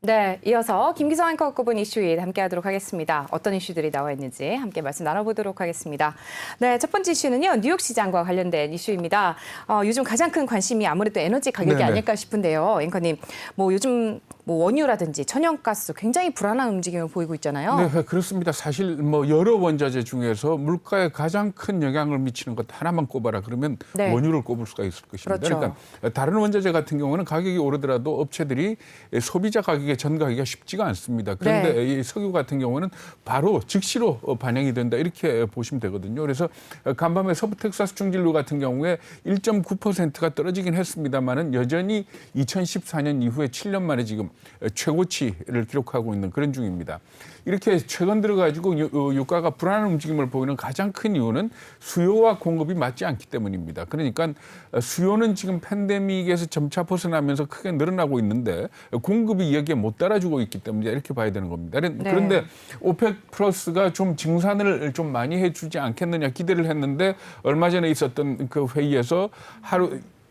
네, 이어서 김기성 앵커가 꼽은 이슈에 함께하도록 하겠습니다. 어떤 이슈들이 나와 있는지 함께 말씀 나눠보도록 하겠습니다. 네, 첫 번째 이슈는요, 뉴욕 시장과 관련된 이슈입니다. 요즘 가장 큰 관심이 아무래도 에너지 가격이 아닐까 싶은데요, 앵커님. 요즘 원유라든지 천연가스 굉장히 불안한 움직임을 보이고 있잖아요. 네, 그렇습니다. 사실 여러 원자재 중에서 물가에 가장 큰 영향을 미치는 것 하나만 꼽아라 그러면 네. 원유를 꼽을 수가 있을 것입니다. 그렇죠. 그러니까 다른 원자재 같은 경우는 가격이 오르더라도 업체들이 소비자 가격에 전가하기가 쉽지가 않습니다. 그런데 네. 이 석유 같은 경우는 바로 즉시로 반영이 된다 이렇게 보시면 되거든요. 그래서 간밤에 서부 텍사스 중진류 같은 경우에 1.9%가 떨어지긴 했습니다만은 여전히 2014년 이후에 7년 만에 지금 최고치를 기록하고 있는 그런 중입니다. 이렇게 최근 들어가지고 유가가 불안한 움직임을 보이는 가장 큰 이유는 수요와 공급이 맞지 않기 때문입니다. 그러니까 수요는 지금 팬데믹에서 점차 벗어나면서 크게 늘어나고 있는데 공급이 여기에 못 따라주고 있기 때문에 이렇게 봐야 되는 겁니다. 그런데 오펙 플러스가 좀 증산을 좀 많이 해주지 않겠느냐 기대를 했는데 얼마 전에 있었던 그 회의에서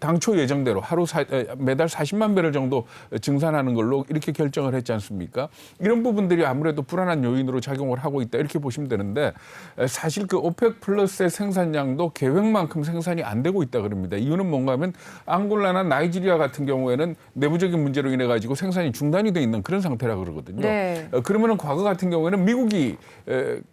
당초 예정대로 매달 40만 배럴 정도 증산하는 걸로 이렇게 결정을 했지 않습니까? 이런 부분들이 아무래도 불안한 요인으로 작용을 하고 있다 이렇게 보시면 되는데 사실 그 오펙 플러스의 생산량도 계획만큼 생산이 안 되고 있다 그럽니다. 이유는 뭔가 하면 앙골라나 나이지리아 같은 경우에는 내부적인 문제로 인해 가지고 생산이 중단이 돼 있는 그런 상태라 그러거든요. 네. 그러면은 과거 같은 경우에는 미국이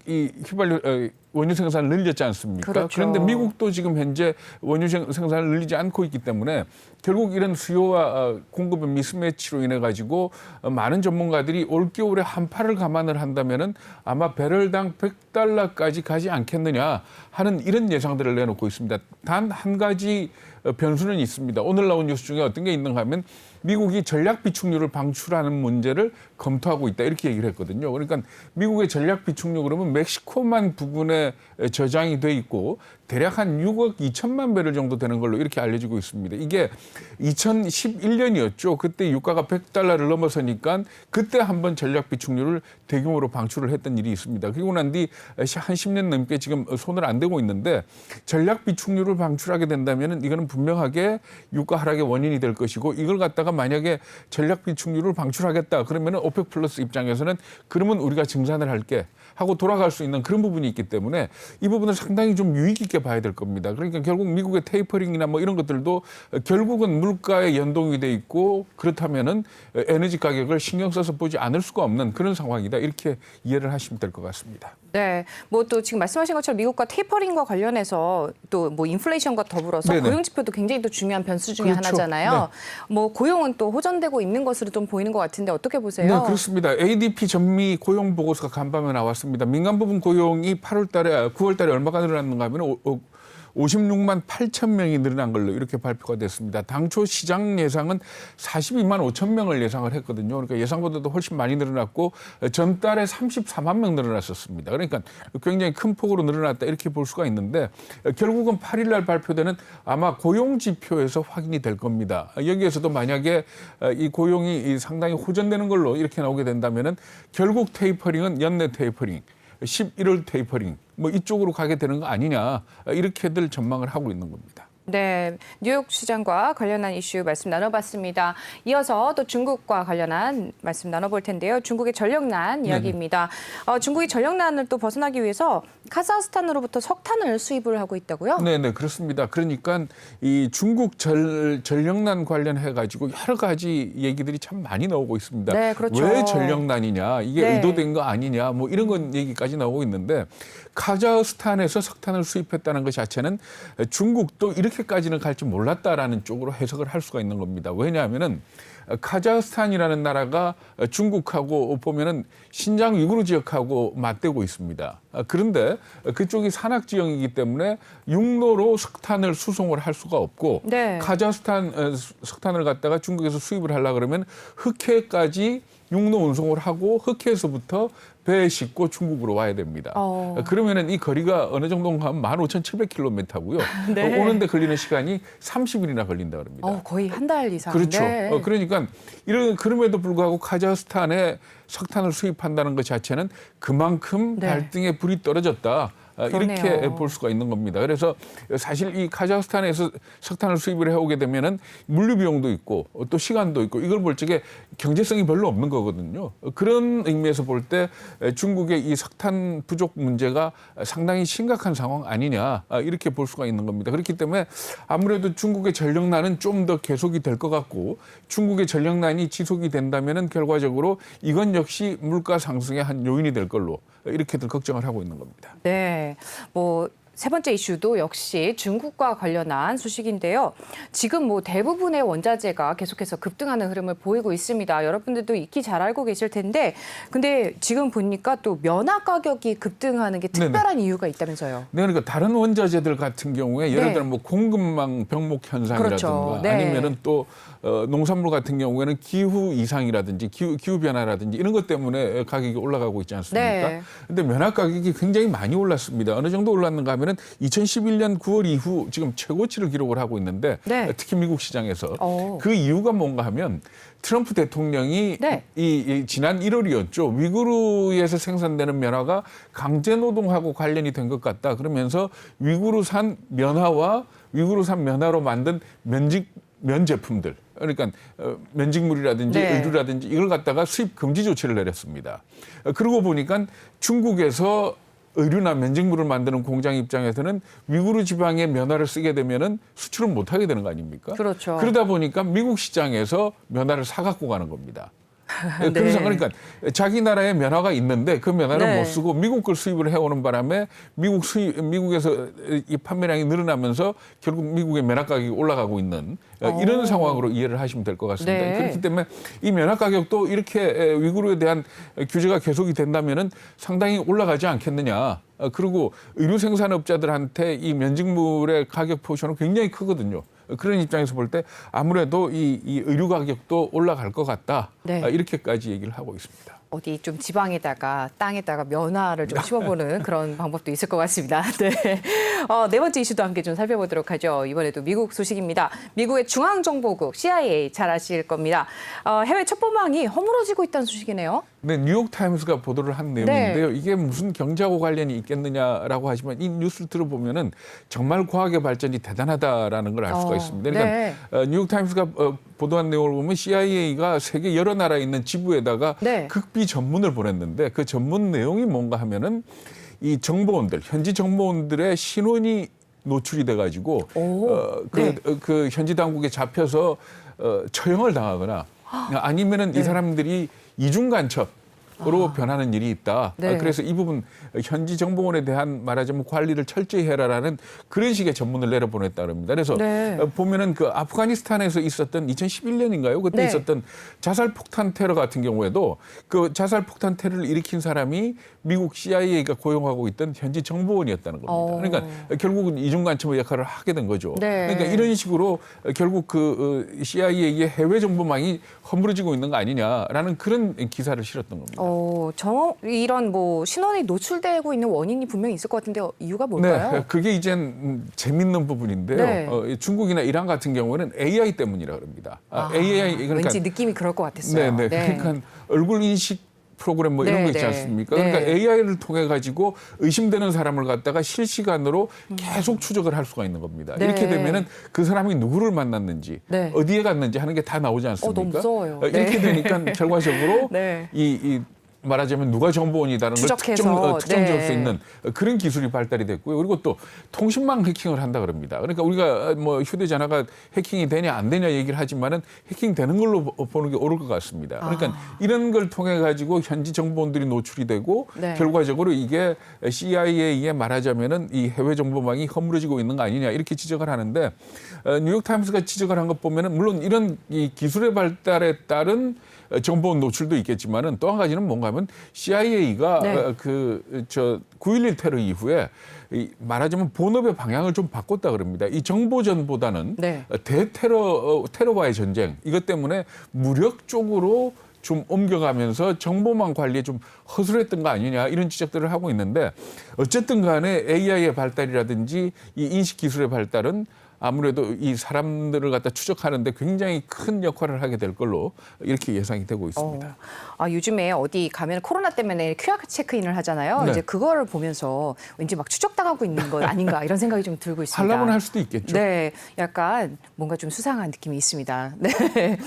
이 휘발유 원유 생산을 늘렸지 않습니까? 그렇죠. 그런데 미국도 지금 현재 원유 생산을 늘리지 않고 있기 때문에 결국 이런 수요와 공급의 미스매치로 인해 가지고 많은 전문가들이 올겨울에 한파를 감안을 한다면은 아마 배럴당 $100까지 가지 않겠느냐 하는 이런 예상들을 내놓고 있습니다. 단 한 가지 변수는 있습니다. 오늘 나온 뉴스 중에 어떤 게 있는가 하면 미국이 전략 비축유를 방출하는 문제를 검토하고 있다 이렇게 얘기를 했거든요. 그러니까 미국의 전략 비축유 그러면 멕시코만 부분에 저장이 돼 있고 대략 한 6억 2천만 배럴 정도 되는 걸로 이렇게 알려지고 있습니다. 이게 2011년이었죠. 그때 유가가 $100를 넘어서니까 그때 한번 전략 비축유를 대규모로 방출을 했던 일이 있습니다. 그리고 난 뒤 한 10년 넘게 지금 손을 안 대고 있는데 전략 비축유를 방출하게 된다면 이거는 분명하게 유가 하락의 원인이 될 것이고 이걸 갖다가 만약에 전략 비축유를 방출하겠다 그러면 오펙 플러스 입장에서는 그러면 우리가 증산을 할게 하고 돌아갈 수 있는 그런 부분이 있기 때문에 이 부분을 상당히 좀 유의 깊게 봐야 될 겁니다. 그러니까 결국 미국의 테이퍼링이나 이런 것들도 결국은 물가에 연동이 돼 있고 그렇다면은 에너지 가격을 신경 써서 보지 않을 수가 없는 그런 상황이다. 이렇게 이해를 하시면 될 것 같습니다. 네, 또 지금 말씀하신 것처럼 미국과 테이퍼링과 관련해서 또 인플레이션과 더불어서 네네. 고용 지표도 굉장히 또 중요한 변수 중에 그렇죠. 하나잖아요. 고용은 또 호전되고 있는 것으로 좀 보이는 것 같은데 어떻게 보세요? 네, 그렇습니다. ADP 전미 고용 보고서가 간밤에 나왔습니다. 민간 부분 고용이 9월 달에 얼마가 늘어났는가 하면 56만 8천 명이 늘어난 걸로 이렇게 발표가 됐습니다. 당초 시장 예상은 42만 5천 명을 예상을 했거든요. 그러니까 예상보다도 훨씬 많이 늘어났고 전달에 34만 명 늘어났었습니다. 그러니까 굉장히 큰 폭으로 늘어났다 이렇게 볼 수가 있는데 결국은 8일 날 발표되는 아마 고용 지표에서 확인이 될 겁니다. 여기에서도 만약에 이 고용이 상당히 호전되는 걸로 이렇게 나오게 된다면은 결국 테이퍼링은 연내 테이퍼링 11월 테이퍼링 이쪽으로 가게 되는 거 아니냐 이렇게들 전망을 하고 있는 겁니다. 네, 뉴욕 시장과 관련한 이슈 말씀 나눠봤습니다. 이어서 또 중국과 관련한 말씀 나눠볼 텐데요. 중국의 전력난 이야기입니다. 중국이 전력난을 또 벗어나기 위해서 카자흐스탄으로부터 석탄을 수입을 하고 있다고요? 네, 그렇습니다. 그러니까 이 중국 전력난 관련해 가지고 여러 가지 얘기들이 참 많이 나오고 있습니다. 네, 그렇죠. 왜 전력난이냐, 이게 네. 의도된 거 아니냐, 이런 건 얘기까지 나오고 있는데 카자흐스탄에서 석탄을 수입했다는 것 자체는 중국도 이렇게까지는 갈 줄 몰랐다라는 쪽으로 해석을 할 수가 있는 겁니다. 왜냐하면은 카자흐스탄이라는 나라가 중국하고 보면은 신장 위구르 지역하고 맞대고 있습니다. 그런데 그쪽이 산악 지역이기 때문에 육로로 석탄을 수송을 할 수가 없고 네. 카자흐스탄 석탄을 갖다가 중국에서 수입을 하려고 그러면 흑해까지 육로 운송을 하고 흑해에서부터 배에 싣고 중국으로 와야 됩니다. 그러면은 이 거리가 어느 정도인가 하면 15,700km고요. 네. 오는데 걸리는 시간이 30일이나 걸린다 그럽니다. 거의 한 달 이상. 그렇죠. 네. 그러니까 그럼에도 불구하고 카자흐스탄에 석탄을 수입한다는 것 자체는 그만큼 네. 발등에 불이 떨어졌다. 이렇게 그러네요. 볼 수가 있는 겁니다. 그래서 사실 이 카자흐스탄에서 석탄을 수입을 해오게 되면은 물류 비용도 있고 또 시간도 있고 이걸 볼 적에 경제성이 별로 없는 거거든요. 그런 의미에서 볼 때 중국의 이 석탄 부족 문제가 상당히 심각한 상황 아니냐 이렇게 볼 수가 있는 겁니다. 그렇기 때문에 아무래도 중국의 전력난은 좀 더 계속이 될 것 같고 중국의 전력난이 지속이 된다면은 결과적으로 이건 역시 물가 상승의 한 요인이 될 걸로 이렇게들 걱정을 하고 있는 겁니다. 네, 뭐 세 번째 이슈도 역시 중국과 관련한 소식인데요. 지금 뭐 대부분의 원자재가 계속해서 급등하는 흐름을 보이고 있습니다. 여러분들도 익히 잘 알고 계실 텐데, 근데 지금 보니까 또 면화 가격이 급등하는 게 특별한 이유가 있다면서요. 네, 그러니까 다른 원자재들 같은 경우에 예를 네. 들어 뭐 공급망 병목 현상이라든가 그렇죠. 네. 아니면은 또 농산물 같은 경우에는 기후 이상이라든지 기후 변화라든지 이런 것 때문에 가격이 올라가고 있지 않습니까? 네. 근데 면화 가격이 굉장히 많이 올랐습니다. 어느 정도 올랐는가 하면은 2011년 9월 이후 지금 최고치를 기록을 하고 있는데 네. 특히 미국 시장에서 오. 그 이유가 뭔가 하면 트럼프 대통령이 네. 이 지난 1월이었죠. 위구르에서 생산되는 면화가 강제 노동하고 관련이 된 것 같다. 그러면서 위구르산 면화와 위구르산 면화로 만든 면 제품들 그러니까 면직물이라든지 네. 의류라든지 이걸 갖다가 수입 금지 조치를 내렸습니다. 그러고 보니까 중국에서 의류나 면직물을 만드는 공장 입장에서는 위구르 지방의 면화를 쓰게 되면은 수출을 못 하게 되는 거 아닙니까? 그렇죠. 그러다 보니까 미국 시장에서 면화를 사 갖고 가는 겁니다. 네. 그래서 그러니까 자기 나라에 면화가 있는데 그 면화를 네. 못 쓰고 미국 걸 수입을 해오는 바람에 미국에서 이 판매량이 늘어나면서 결국 미국의 면화 가격이 올라가고 있는 이런 상황으로 이해를 하시면 될 것 같습니다. 네. 그렇기 때문에 이 면화 가격도 이렇게 위구르에 대한 규제가 계속이 된다면은 상당히 올라가지 않겠느냐. 그리고 의류 생산업자들한테 이 면직물의 가격 포션은 굉장히 크거든요. 그런 입장에서 볼 때 아무래도 이 의류 가격도 올라갈 것 같다. 네. 이렇게까지 얘기를 하고 있습니다. 어디 좀 지방에다가 땅에다가 면화를 좀 심어보는 그런 방법도 있을 것 같습니다. 네. 네 번째 이슈도 함께 좀 살펴보도록 하죠. 이번에도 미국 소식입니다. 미국의 중앙정보국 CIA 잘 아실 겁니다. 해외 첩보망이 허물어지고 있다는 소식이네요. 네, 뉴욕타임스가 보도를 한 내용인데요. 이게 무슨 경제하고 관련이 있겠느냐라고 하지만 이 뉴스를 들어보면은 정말 과학의 발전이 대단하다라는 걸 알 수가 있습니다. 그러니까 네. 뉴욕타임스가 보도한 내용을 보면 CIA가 세계 여러 나라에 있는 지부에다가 네. 극비 전문을 보냈는데 그 전문 내용이 뭔가 하면은 이 정보원들, 현지 정보원들의 신원이 노출이 돼가지고 네. 그 현지 당국에 잡혀서 처형을 당하거나 아니면은 이 사람들이 이중 간첩으로 변하는 일이 있다. 네. 그래서 이 부분 현지 정보원에 대한 말하자면 관리를 철저히 해라라는 그런 식의 전문을 내려보냈다 그럽니다. 그래서 네. 보면은 그 아프가니스탄에서 있었던 2011년인가요? 그때 네. 있었던 자살 폭탄 테러 같은 경우에도 그 자살 폭탄 테러를 일으킨 사람이 미국 CIA가 고용하고 있던 현지 정보원이었다는 겁니다. 그러니까 결국은 이중 간첩의 역할을 하게 된 거죠. 네. 그러니까 이런 식으로 결국 그 CIA의 해외 정보망이 허물어지고 있는 거 아니냐라는 그런 기사를 실었던 겁니다. 이런 뭐 신원이 노출되고 있는 원인이 분명히 있을 것 같은데 이유가 뭘까요? 네, 그게 이제 재밌는 부분인데요. 네. 중국이나 이란 같은 경우는 AI 때문이라 그럽니다. AI 그러니까 왠지 느낌이 그럴 것 같았어요. 네. 그러니까 얼굴 인식 프로그램 뭐 이런 네, 거 있지 네. 않습니까? 네. 그러니까 AI를 통해 가지고 의심되는 사람을 갖다가 실시간으로 계속 추적을 할 수가 있는 겁니다. 네. 이렇게 되면은 그 사람이 누구를 만났는지 네. 어디에 갔는지 하는 게 다 나오지 않습니까? 너무 무서워요. 이렇게 네. 되니까 결과적으로 네. 이 말하자면 누가 정보원이다는 걸 추적해서, 특정지을 네. 수 있는 그런 기술이 발달이 됐고요. 그리고 또 통신망 해킹을 한다 그럽니다. 그러니까 우리가 뭐 휴대전화가 해킹이 되냐 안 되냐 얘기를 하지만은 해킹되는 걸로 보는 게 옳을 것 같습니다. 그러니까 이런 걸 통해 가지고 현지 정보원들이 노출이 되고 네. 결과적으로 이게 CIA에 말하자면은 이 해외 정보망이 허물어지고 있는 거 아니냐 이렇게 지적을 하는데 뉴욕타임스가 지적을 한 것 보면은 물론 이런 이 기술의 발달에 따른 정보 노출도 있겠지만은 또 한 가지는 뭔가 하면 CIA가 네. 9.11 테러 이후에 말하자면 본업의 방향을 좀 바꿨다 그럽니다. 이 정보전보다는 네. 테러와의 전쟁 이것 때문에 무력 쪽으로 좀 옮겨가면서 정보망 관리에 좀 허술했던 거 아니냐 이런 지적들을 하고 있는데 어쨌든 간에 AI의 발달이라든지 이 인식 기술의 발달은 아무래도 이 사람들을 갖다 추적하는데 굉장히 큰 역할을 하게 될 걸로 이렇게 예상이 되고 있습니다. 요즘에 어디 가면 코로나 때문에 QR 체크인을 하잖아요. 네. 이제 그거를 보면서 왠지 막 추적당하고 있는 거 아닌가 이런 생각이 좀 들고 있습니다. 하려면 할 수도 있겠죠. 네, 약간 뭔가 좀 수상한 느낌이 있습니다. 네,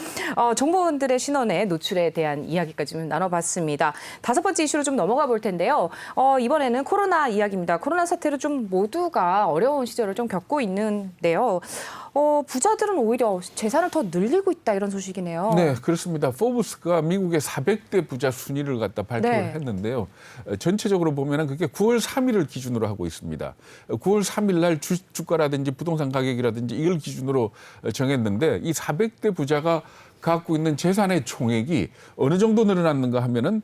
정보원들의 신원의 노출에 대한 이야기까지 좀 나눠봤습니다. 5번째 이슈로 좀 넘어가 볼 텐데요. 이번에는 코로나 이야기입니다. 코로나 사태로 좀 모두가 어려운 시절을 좀 겪고 있는데요. 부자들은 오히려 재산을 더 늘리고 있다 이런 소식이네요. 네, 그렇습니다. 포브스가 미국의 400대 부자 순위를 갖다 발표를 네. 했는데요. 전체적으로 보면은 그게 9월 3일을 기준으로 하고 있습니다. 9월 3일 날 주가라든지 부동산 가격이라든지 이걸 기준으로 정했는데 이 400대 부자가 갖고 있는 재산의 총액이 어느 정도 늘어났는가 하면은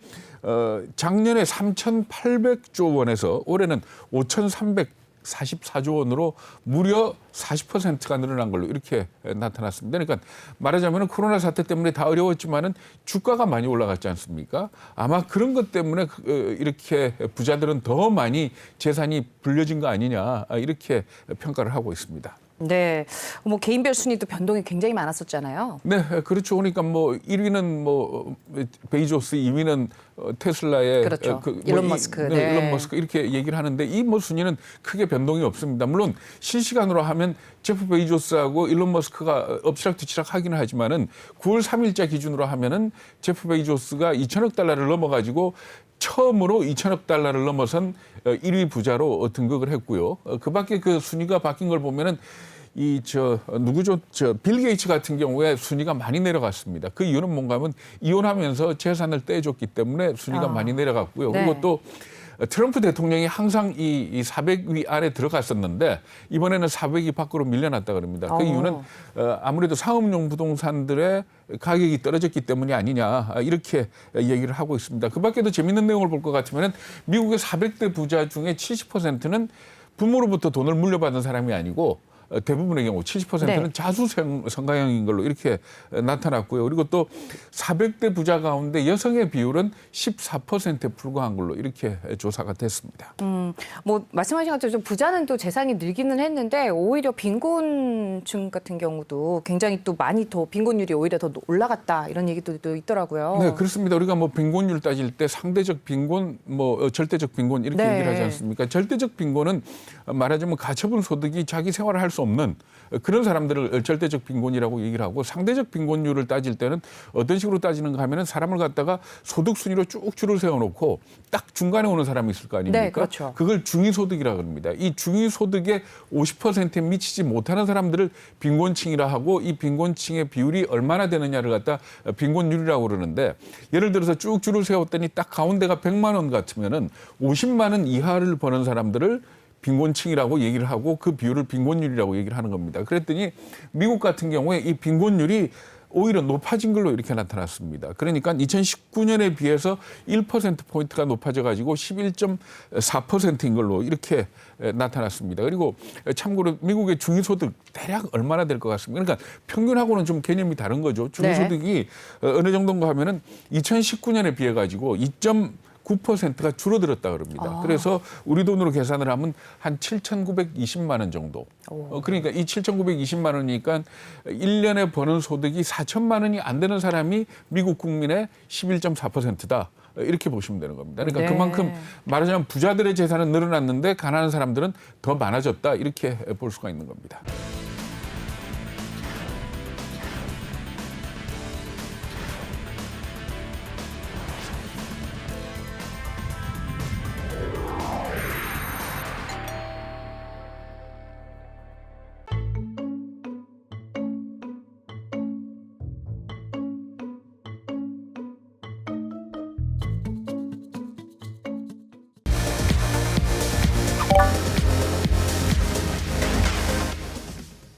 작년에 3,800조 원에서 올해는 5,344조 원으로 무려 40%가 늘어난 걸로 이렇게 나타났습니다. 그러니까 말하자면 코로나 사태 때문에 다 어려웠지만은 주가가 많이 올라갔지 않습니까? 아마 그런 것 때문에 이렇게 부자들은 더 많이 재산이 불려진 거 아니냐 이렇게 평가를 하고 있습니다. 네, 뭐 개인별 순위도 변동이 굉장히 많았었잖아요. 네, 그렇죠. 그러니까 뭐 1위는 뭐 베이조스, 2위는 테슬라의 그렇죠. 일론 머스크. 네, 일론 머스크 이렇게 얘기를 하는데 이 뭐 순위는 크게 변동이 없습니다. 물론 실시간으로 하면 제프 베이조스하고 일론 머스크가 엎치락뒤치락 하기는 하지만은 9월 3일자 기준으로 하면은 제프 베이조스가 2천억 달러를 넘어가지고 처음으로 2천억 달러를 넘어선 1위 부자로 등극을 했고요. 그밖에 그 순위가 바뀐 걸 보면은 빌 게이츠 같은 경우에 순위가 많이 내려갔습니다. 그 이유는 뭔가 하면 이혼하면서 재산을 떼줬기 때문에 순위가 많이 내려갔고요. 네. 그리고 또 트럼프 대통령이 항상 이 400위 안에 들어갔었는데 이번에는 400위 밖으로 밀려났다 그럽니다. 그 이유는 아무래도 상업용 부동산들의 가격이 떨어졌기 때문이 아니냐 이렇게 얘기를 하고 있습니다. 그 밖에도 재밌는 내용을 볼 것 같으면 미국의 400대 부자 중에 70%는 부모로부터 돈을 물려받은 사람이 아니고 대부분의 경우 70%는 네. 자수성가형인 걸로 이렇게 나타났고요. 그리고 또 400대 부자 가운데 여성의 비율은 14%에 불과한 걸로 이렇게 조사가 됐습니다. 뭐 말씀하신 것처럼 좀 부자는 또 재산이 늘기는 했는데 오히려 빈곤층 같은 경우도 굉장히 또 많이 더 빈곤율이 오히려 더 올라갔다 이런 얘기도 또 있더라고요. 네, 그렇습니다. 우리가 뭐 빈곤율 따질 때 상대적 빈곤, 절대적 빈곤 이렇게 네. 얘기를 하지 않습니까? 절대적 빈곤은 말하자면 가처분 소득이 자기 생활을 할 수 없는 그런 사람들을 절대적 빈곤이라고 얘기를 하고 상대적 빈곤율을 따질 때는 어떤 식으로 따지는가 하면은 사람을 갖다가 소득 순위로 쭉 줄을 세워놓고 딱 중간에 오는 사람이 있을 거 아닙니까? 네, 그렇죠. 그걸 중위소득이라고 합니다. 이 중위소득의 50%에 미치지 못하는 사람들을 빈곤층이라 하고 이 빈곤층의 비율이 얼마나 되느냐를 갖다 빈곤율이라고 그러는데 예를 들어서 쭉 줄을 세웠더니 딱 가운데가 100만 원 같으면은 50만 원 이하를 버는 사람들을 빈곤층이라고 얘기를 하고 그 비율을 빈곤율이라고 얘기를 하는 겁니다. 그랬더니 미국 같은 경우에 이 빈곤율이 오히려 높아진 걸로 이렇게 나타났습니다. 그러니까 2019년에 비해서 1%포인트가 높아져 가지고 11.4%인 걸로 이렇게 나타났습니다. 그리고 참고로 미국의 중위소득 대략 얼마나 될 것 같습니까? 그러니까 평균하고는 좀 개념이 다른 거죠. 중위소득이 어느 정도인가 하면은 2019년에 비해 가지고 2.9%가 줄어들었다 그럽니다. 그래서 우리 돈으로 계산을 하면 한 7,920만 원 정도. 그러니까 이 7,920만 원이니까 1년에 버는 소득이 4천만 원이 안 되는 사람이 미국 국민의 11.4%다. 이렇게 보시면 되는 겁니다. 그러니까 네. 그만큼 말하자면 부자들의 재산은 늘어났는데 가난한 사람들은 더 많아졌다. 이렇게 볼 수가 있는 겁니다.